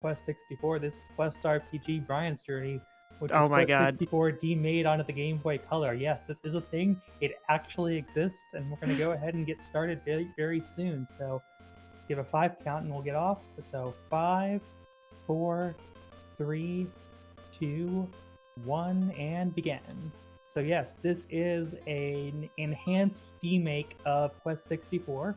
Quest 64. This is Quest RPG Brian's Journey, which Oh is my Quest God. 64 demade onto the Game Boy Color. Yes, this is a thing. It actually exists, and we're going to go ahead and get started very, very soon. So give a 5 count and we'll get off. So 5, 4, 3, 2, 1, and begin. So yes, this is an enhanced demake of Quest 64,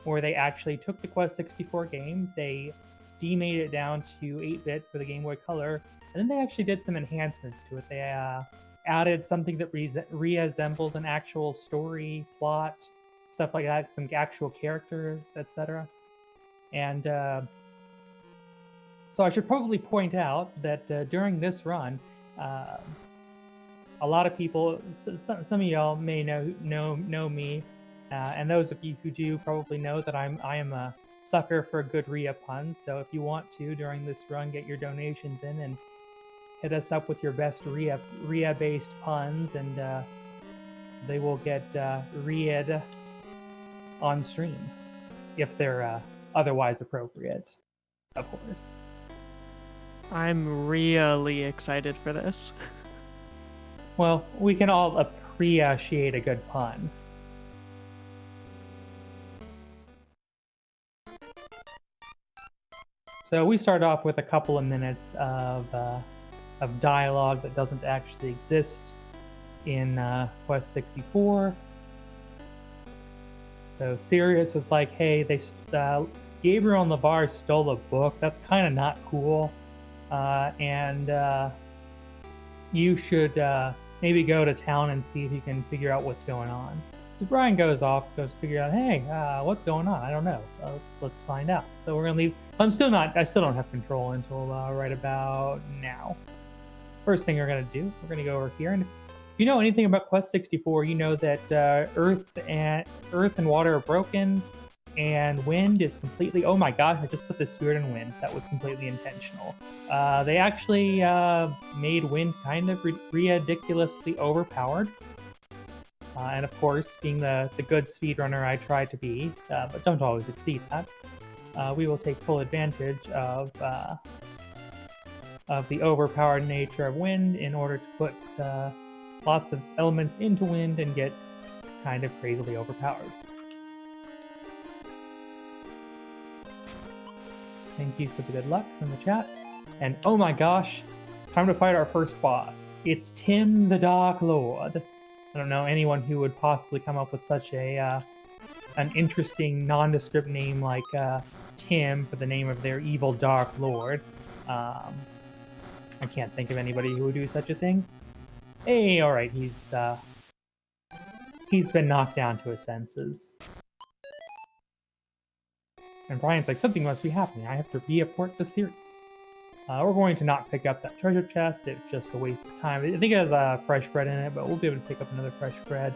where they actually took the Quest 64 game, they demade it down to 8-bit for the Game Boy Color, and then they actually did some enhancements to it. They added something that resembles an actual story, plot, stuff like that, some actual characters, etc. And so I should probably point out that during this run, a lot of people, some of y'all may know me, and those of you who do probably know that I am a sucker for a good RIA pun. So if you want to during this run, get your donations in and hit us up with your best RIA based puns, and they will get RIA'd on stream if they're otherwise appropriate, of course. I'm really excited for this. Well, we can all appreciate a good pun. So we start off with a couple of minutes of dialogue that doesn't actually exist in Quest 64. So Sirius is like, hey, Gabriel and LeVar stole a book. That's kind of not cool. And you should maybe go to town and see if you can figure out what's going on. So Brian goes figure out, hey, what's going on? I don't know. Let's find out. So we're gonna leave. I still don't have control until right about now. First thing we're gonna do, we're gonna go over here, and if you know anything about Quest 64, you know that Earth and water are broken, and wind is completely. Oh my gosh! I just put the spirit in wind. That was completely intentional. They actually made wind kind of ridiculously overpowered. And of course, being the good speedrunner I try to be, but don't always exceed that, we will take full advantage of the overpowered nature of wind in order to put lots of elements into wind and get kind of crazily overpowered. Thank you for the good luck from the chat. And oh my gosh, time to fight our first boss. It's Tim the Dark Lord. I don't know anyone who would possibly come up with such an interesting nondescript name like Tim for the name of their evil Dark Lord. I can't think of anybody who would do such a thing. Hey, all right, he's been knocked down to his senses. And Brian's like, something must be happening. I have to report to Siri. We're going to not pick up that treasure chest. It's just a waste of time. I think it has fresh bread in it, but we'll be able to pick up another fresh bread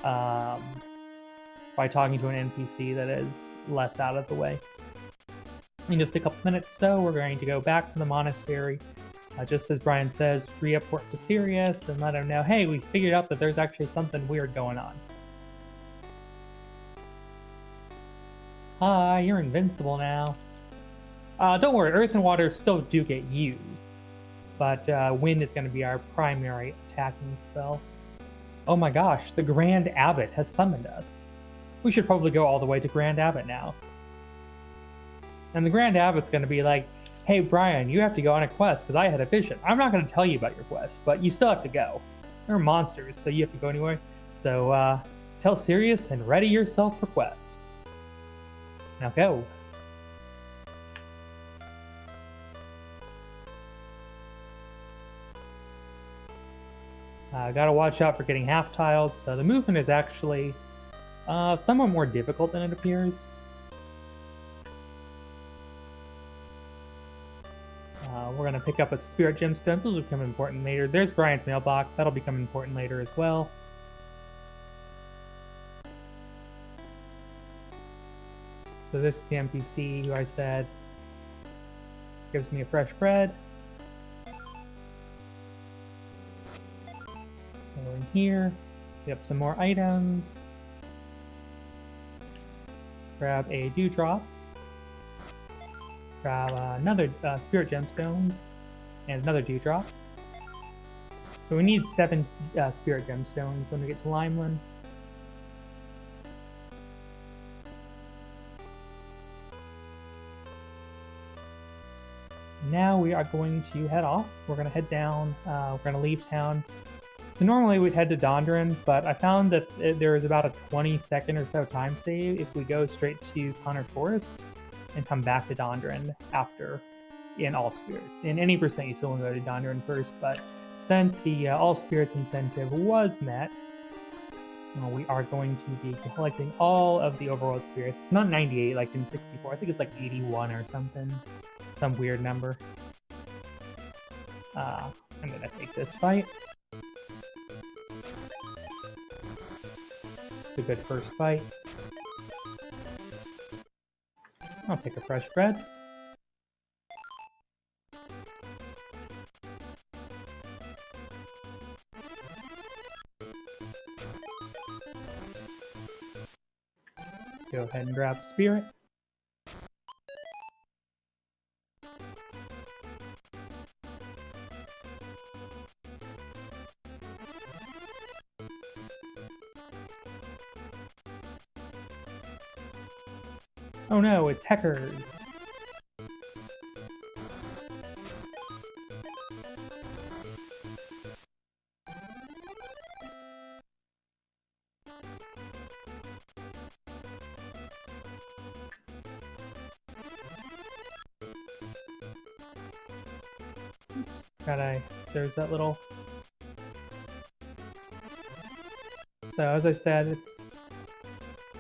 by talking to an NPC that is less out of the way. In just a couple minutes, so we're going to go back to the monastery. Just as Brian says, report to Sirius and let him know, hey, we figured out that there's actually something weird going on. Hi, you're invincible now. Don't worry, Earth and Water still do get used, but Wind is going to be our primary attacking spell. Oh my gosh, the Grand Abbot has summoned us. We should probably go all the way to Grand Abbot now. And the Grand Abbot's going to be like, hey Brian, you have to go on a quest because I had a vision. I'm not going to tell you about your quest, but you still have to go. They're monsters, so you have to go anyway. So tell Sirius and ready yourself for quests. Now go. Gotta watch out for getting half-tiled, so the movement is actually somewhat more difficult than it appears. We're gonna pick up a Spirit Gemstone. Those will become important later. There's Brian's mailbox. That'll become important later as well. So this is the NPC who I said gives me a fresh bread. Go in here, pick up some more items, grab a dewdrop, grab another spirit gemstones and another dewdrop. So we need 7 spirit gemstones when we get to Limeland. Now we are going to head off. We're going to head down. We're going to leave town. So normally we'd head to Dondren, but I found that there is about a 20-second or so time save if we go straight to Connor Forest and come back to Dondren after in All Spirits. In any percent, you still want to go to Dondren first, but since the All Spirits incentive was met, we are going to be collecting all of the overworld spirits. It's not 98 like in 64. I think it's like 81 or something. Some weird number. I'm going to take this fight. It's a good first fight. I'll take a fresh bread. Go ahead and grab Spirit. Oh no, it's Heckers! There's that little... So, as I said, it's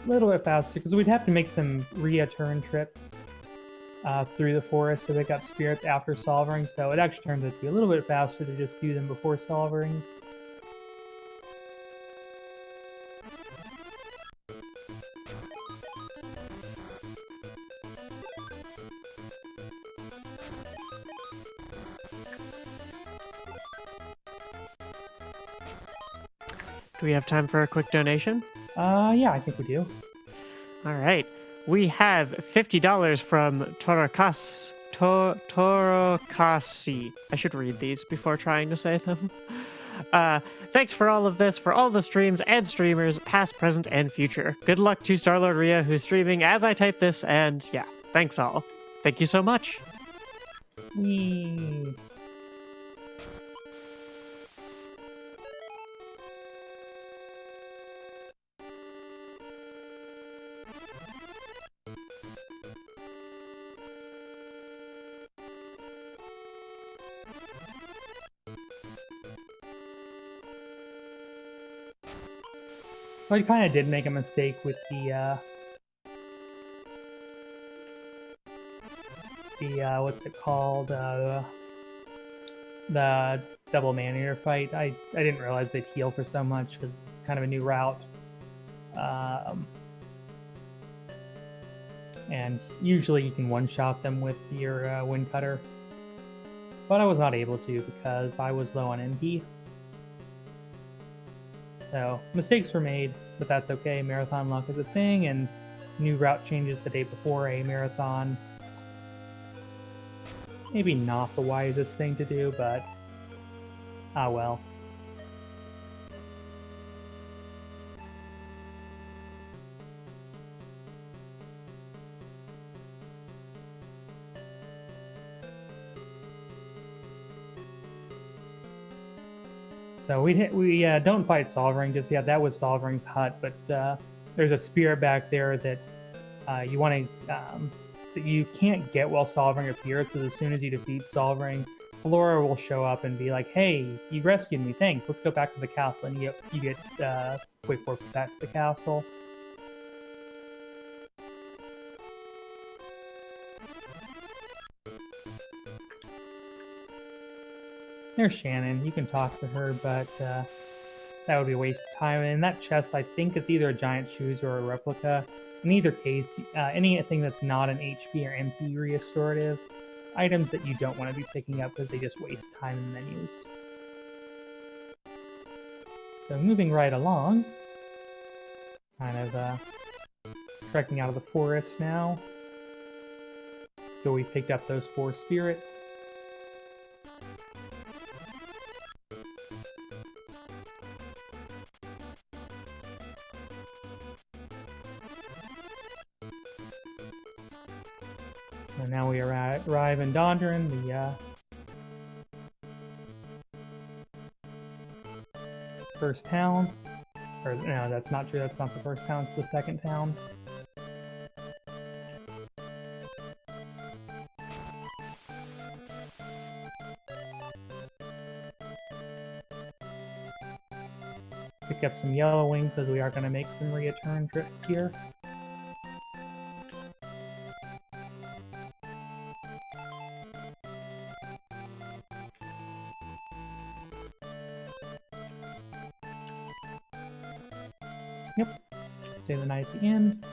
a little bit faster, because we'd have to make some return trips through the forest to pick up spirits after solvering, so it actually turns out to be a little bit faster to just do them before solvering. Do we have time for a quick donation? Yeah, I think we do. All right. We have $50 from Torokasi. I should read these before trying to say them. Thanks for all of this, for all the streams and streamers, past, present, and future. Good luck to StarlordRia, who's streaming as I type this, and yeah, thanks all. Thank you so much. Whee! So I kind of did make a mistake with the what's it called? The double man-eater fight. I didn't realize they'd heal for so much because it's kind of a new route. And usually you can one-shot them with your wind cutter. But I was not able to because I was low on MP. So, mistakes were made, but that's okay. Marathon luck is a thing, and new route changes the day before a marathon. Maybe not the wisest thing to do, but ah well. So we don't fight Solvering just yet. That was Solvering's hut, but there's a spirit back there that you want to that you can't get while Solvering appears. Because as soon as you defeat Solvering, Laura will show up and be like, "Hey, you rescued me. Thanks. Let's go back to the castle." And you get quick warp back to the castle. There's Shannon. You can talk to her, but that would be a waste of time. And in that chest, I think it's either a giant shoes or a replica. In either case, anything that's not an HP or MP restorative, items that you don't want to be picking up because they just waste time in menus. So moving right along, kind of trekking out of the forest now. So we picked up those 4 spirits. And now we arrive in Dondrin, the first town. Or no, that's not true. That's not the first town. It's the second town. Pick up some yellow wings because we are going to make some return trips here. Yep. Stay the night at the inn.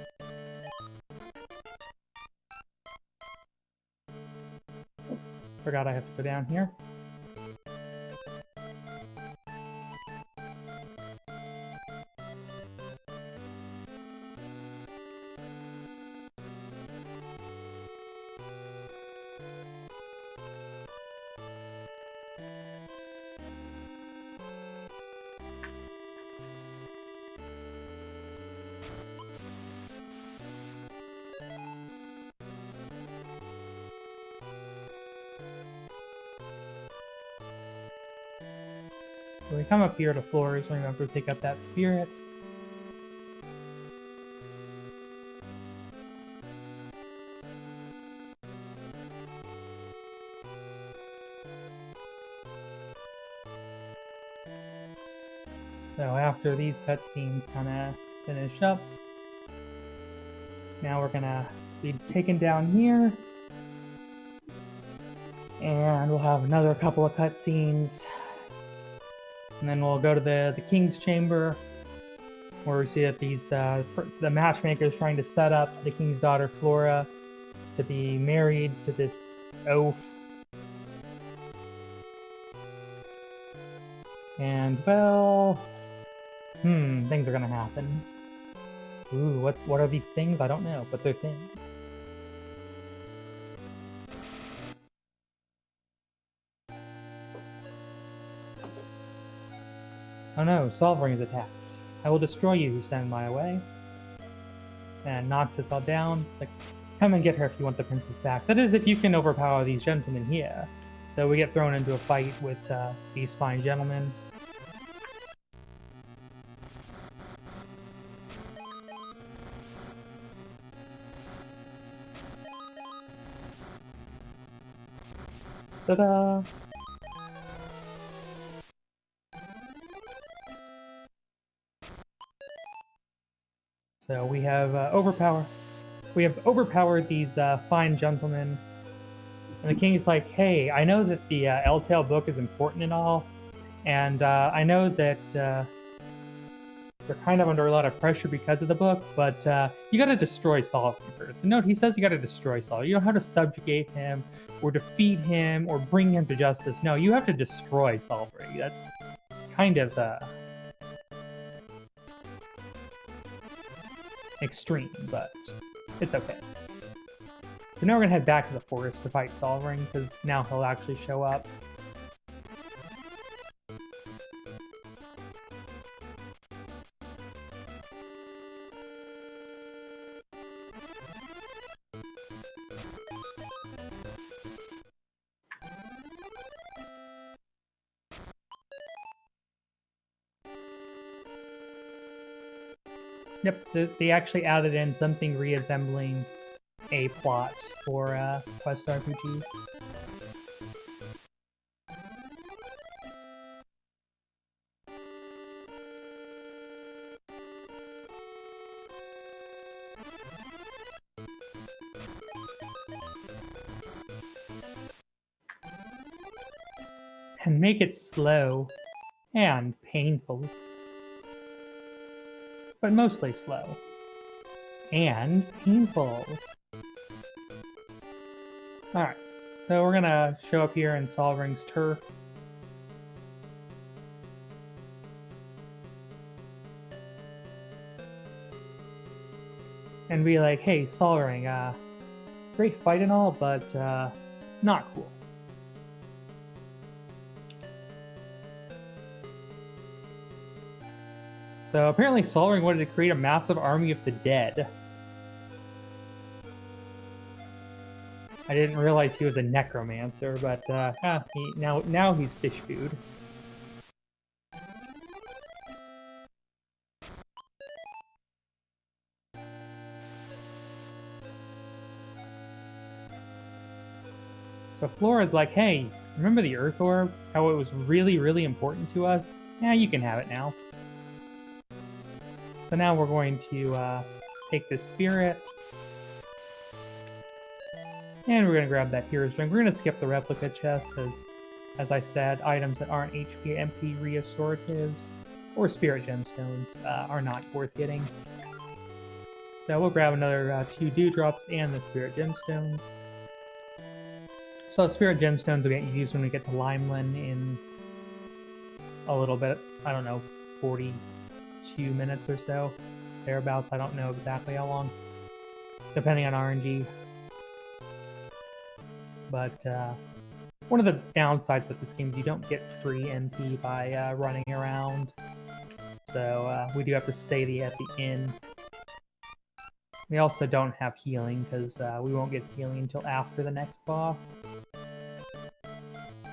Forgot I have to go down here. So we come up here to floors, remember to pick up that spirit. So after these cutscenes kind of finish up, now we're gonna be taken down here, and we'll have another couple of cutscenes, and then we'll go to the King's Chamber, where we see that these the matchmaker is trying to set up the King's daughter Flora to be married to this oaf. And well, things are gonna happen. Ooh, what are these things? I don't know, but they're things. Oh no, Solvering is attacked. I will destroy you who stand in my way. And knocks us all down. Like, come and get her if you want the princess back. That is, if you can overpower these gentlemen here. So we get thrown into a fight with these fine gentlemen. Ta-da! So we have overpowered these fine gentlemen. And the king's like, hey, I know that the L-Tail book is important and all, and I know that they're kind of under a lot of pressure because of the book, but you gotta destroy Saul first. And note, he says you gotta destroy Saul. You don't have to subjugate him, or defeat him, or bring him to justice. No, you have to destroy Saul. That's kind of extreme, but it's okay. So now we're gonna head back to the forest to fight Solvering, because now he'll actually show up. Yep, they actually added in something resembling a plot for Quest RPG. And make it slow and painful. But mostly slow. And painful. Alright, so we're gonna show up here in Solvering's turf. And be like, hey, Solvering, great fight and all, but not cool. So apparently Solring wanted to create a massive army of the dead. I didn't realize he was a necromancer, but now he's fish food. So Flora's like, hey, remember the Earth Orb? How it was really, really important to us? Yeah, you can have it now. So now we're going to take this spirit. And we're going to grab that Hero's Drink. We're going to skip the replica chest, because, as I said, items that aren't HP MP restoratives or spirit gemstones are not worth getting. So we'll grab another 2 dewdrops and the spirit gemstones. So spirit gemstones will get used when we get to Limeland in a little bit, I don't know, 42 minutes or so. Thereabouts, I don't know exactly how long. Depending on RNG. But one of the downsides with this game is you don't get free MP by running around. So we do have to stay at the inn. We also don't have healing, because we won't get healing until after the next boss.